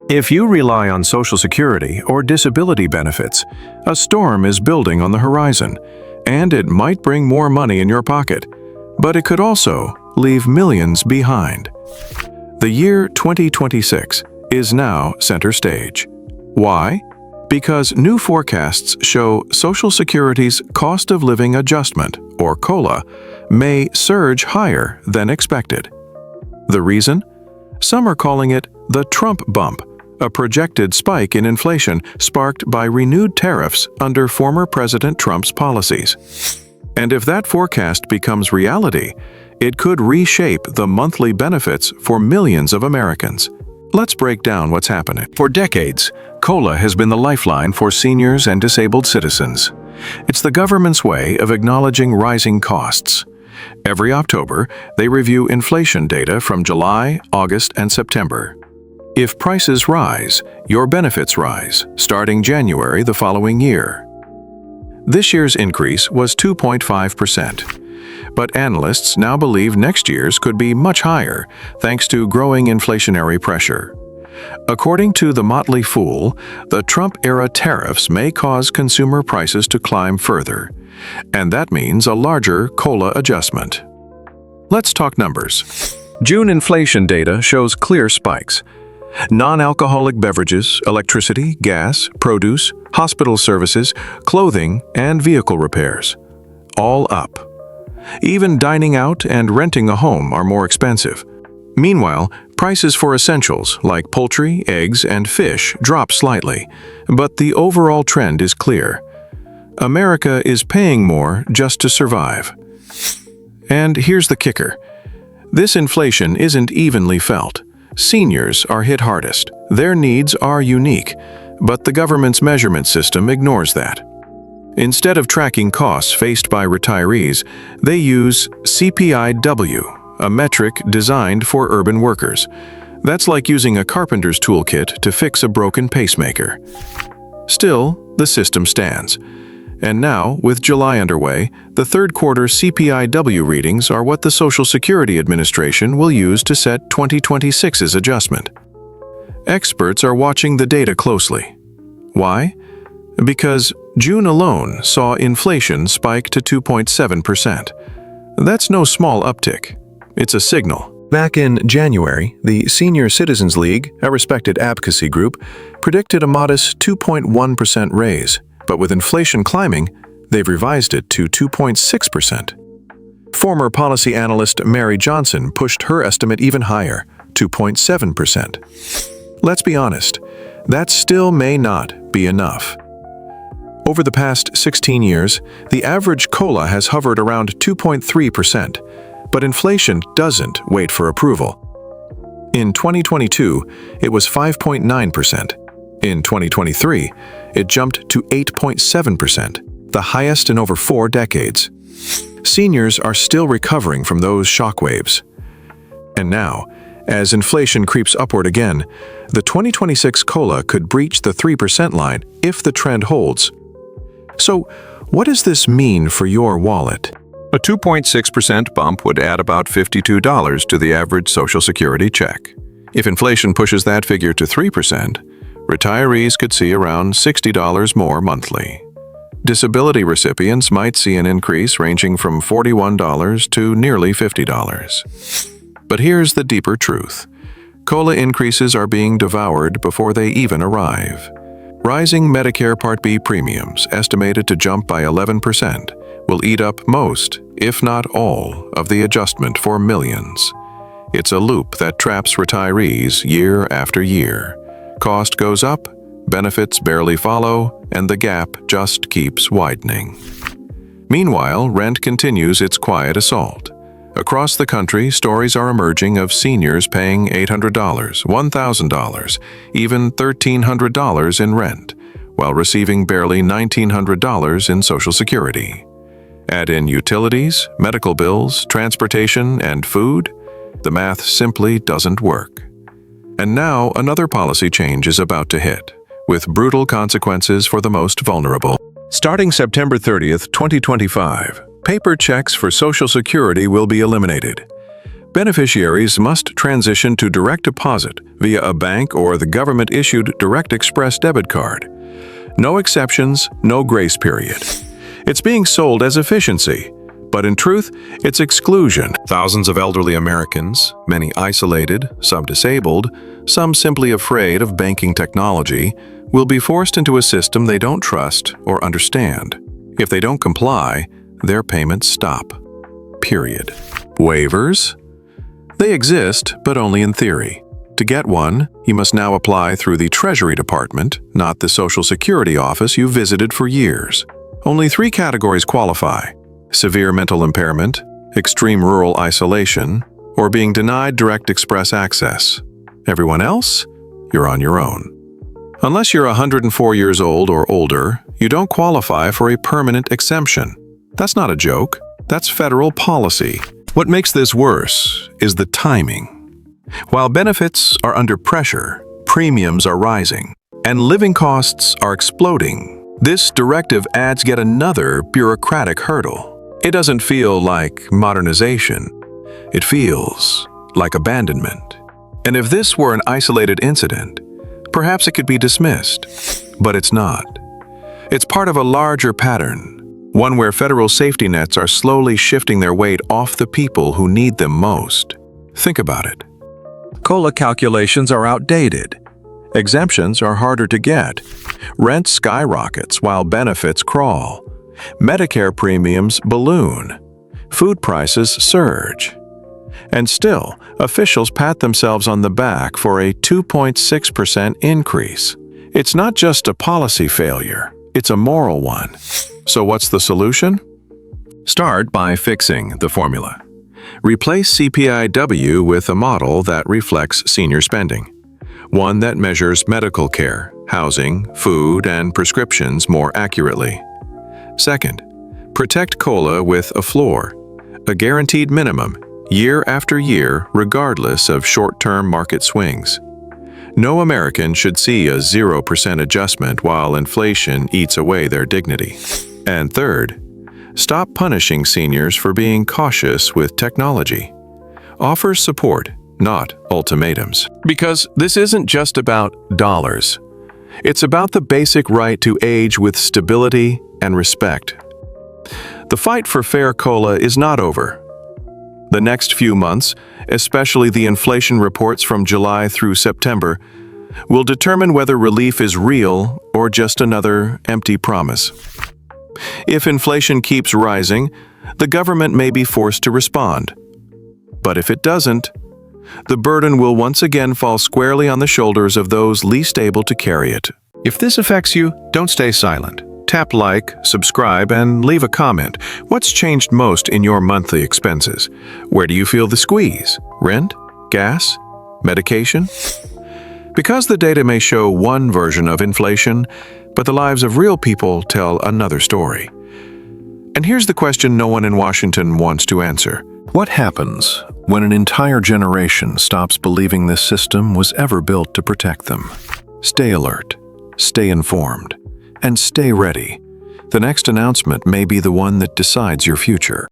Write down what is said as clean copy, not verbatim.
If you rely on Social Security or disability benefits, a storm is building on the horizon, and it might bring more money in your pocket, but it could also leave millions behind. The year 2026 is now center stage. Why? Because new forecasts show Social Security's cost of living adjustment, or COLA, may surge higher than expected. The reason? Some are calling it the Trump bump, a projected spike in inflation sparked by renewed tariffs under former President Trump's policies. And if that forecast becomes reality, it could reshape the monthly benefits for millions of Americans. Let's break down what's happening. For decades, COLA has been the lifeline for seniors and disabled citizens. It's the government's way of acknowledging rising costs. Every October, they review inflation data from July, August, and September. If prices rise, your benefits rise, starting January the following year. This year's increase was 2.5%, but analysts now believe next year's could be much higher, thanks to growing inflationary pressure. According to the Motley Fool, the Trump-era tariffs may cause consumer prices to climb further, and that means a larger COLA adjustment. Let's talk numbers. June inflation data shows clear spikes. Non-alcoholic beverages, electricity, gas, produce, hospital services, clothing, and vehicle repairs, all up. Even dining out and renting a home are more expensive. Meanwhile, prices for essentials like poultry, eggs, and fish drop slightly, but the overall trend is clear. America is paying more just to survive. And here's the kicker. This inflation isn't evenly felt. Seniors are hit hardest. Their needs are unique, but the government's measurement system ignores that. Instead of tracking costs faced by retirees, they use CPI-W, a metric designed for urban workers. That's like using a carpenter's toolkit to fix a broken pacemaker. Still, the system stands. And now, with July underway, the third quarter CPI-W readings are what the Social Security Administration will use to set 2026's adjustment. Experts are watching the data closely. Why? Because June alone saw inflation spike to 2.7%. That's no small uptick. It's a signal. Back in January, the Senior Citizens League, a respected advocacy group, predicted a modest 2.1% raise. But with inflation climbing, they've revised it to 2.6%. Former policy analyst Mary Johnson pushed her estimate even higher, 2.7%. Let's be honest, that still may not be enough. Over the past 16 years, the average COLA has hovered around 2.3%, but inflation doesn't wait for approval. In 2022, it was 5.9%. In 2023, it jumped to 8.7%, the highest in over 4 decades. Seniors are still recovering from those shockwaves. And now, as inflation creeps upward again, the 2026 COLA could breach the 3% line if the trend holds. So, what does this mean for your wallet? A 2.6% bump would add about $52 to the average Social Security check. If inflation pushes that figure to 3%, retirees could see around $60 more monthly. Disability recipients might see an increase ranging from $41 to nearly $50. But here's the deeper truth. COLA increases are being devoured before they even arrive. Rising Medicare Part B premiums, estimated to jump by 11%, will eat up most, if not all, of the adjustment for millions. It's a loop that traps retirees year after year. Cost goes up, benefits barely follow, and the gap just keeps widening. Meanwhile, rent continues its quiet assault. Across the country, stories are emerging of seniors paying $800, $1,000, even $1,300 in rent, while receiving barely $1,900 in Social Security. Add in utilities, medical bills, transportation, and food, the math simply doesn't work. And now another policy change is about to hit, with brutal consequences for the most vulnerable. Starting September 30th, 2025, paper checks for Social Security will be eliminated. Beneficiaries must transition to direct deposit via a bank or the government-issued Direct Express debit card. No exceptions, no grace period. It's being sold as efficiency, but in truth, it's exclusion. Thousands of elderly Americans, many isolated, some disabled, some simply afraid of banking technology, will be forced into a system they don't trust or understand. If they don't comply, their payments stop. Period. Waivers? They exist, but only in theory. To get one, you must now apply through the Treasury Department, not the Social Security office you visited for years. Only 3 categories qualify: severe mental impairment, extreme rural isolation, or being denied direct express access. Everyone else? You're on your own. Unless you're 104 years old or older, you don't qualify for a permanent exemption. That's not a joke. That's federal policy. What makes this worse is the timing. While benefits are under pressure, premiums are rising, and living costs are exploding, this directive adds yet another bureaucratic hurdle. It doesn't feel like modernization. It feels like abandonment. And if this were an isolated incident, perhaps it could be dismissed. But it's not. It's part of a larger pattern, one where federal safety nets are slowly shifting their weight off the people who need them most. Think about it. COLA calculations are outdated. Exemptions are harder to get. Rent skyrockets while benefits crawl. Medicare premiums balloon. Food prices surge. And still, officials pat themselves on the back for a 2.6% increase. It's not just a policy failure, it's a moral one. So what's the solution? Start by fixing the formula. Replace CPI-W with a model that reflects senior spending. One that measures medical care, housing, food, and prescriptions more accurately. Second, protect COLA with a floor, a guaranteed minimum, year after year, regardless of short-term market swings. No American should see a 0% adjustment while inflation eats away their dignity. And third, stop punishing seniors for being cautious with technology. Offer support, not ultimatums. Because this isn't just about dollars. It's about the basic right to age with stability and respect. The fight for fair COLA is not over. The next few months, especially the inflation reports from July through September, will determine whether relief is real or just another empty promise. If inflation keeps rising, the government may be forced to respond. But if it doesn't, the burden will once again fall squarely on the shoulders of those least able to carry it. If this affects you, don't stay silent. Tap like, subscribe, and leave a comment. What's changed most in your monthly expenses? Where do you feel the squeeze? Rent? Gas? Medication? Because the data may show one version of inflation, but the lives of real people tell another story. And here's the question no one in Washington wants to answer. What happens when an entire generation stops believing this system was ever built to protect them? Stay alert, stay informed, and stay ready. The next announcement may be the one that decides your future.